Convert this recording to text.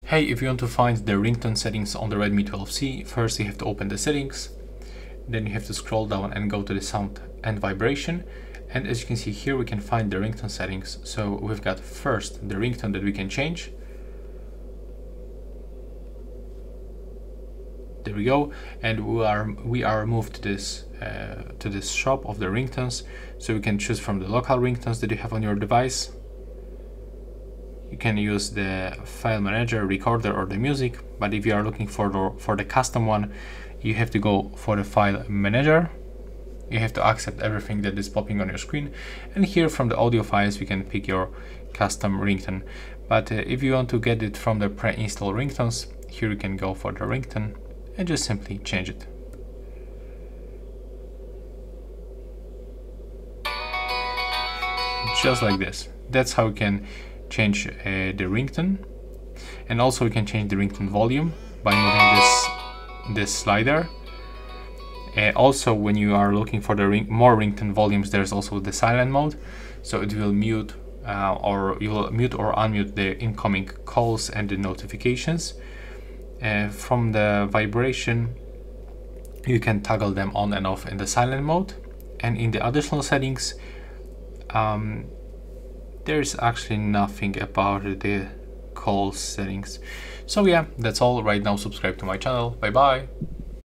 Hey, if you want to find the ringtone settings on the Redmi 12C, first you have to open the settings, then you have to scroll down and go to the sound and vibration. And as you can see here, we can find the ringtone settings. So we've got first the ringtone that we can change. There we go, and we are moved to this shop of the ringtones, so we can choose from the local ringtones that you have on your device. You can use the file manager, recorder, or the music, but if you are looking for the custom one, you have to go for the file manager. You have to accept everything that is popping on your screen, and here from the audio files we can pick your custom ringtone. But if you want to get it from the pre-installed ringtones, here you can go for the ringtone and just simply change it. Just like this. That's how we can change the ringtone, and also we can change the ringtone volume by moving this slider. Also, when you are looking for the more ringtone volumes, there's also the silent mode, so it will mute or you will mute or unmute the incoming calls and the notifications. From the vibration, you can toggle them on and off in the silent mode, and in the additional settings there's actually nothing about the call settings. So yeah, that's all. Right now, subscribe to my channel. Bye bye.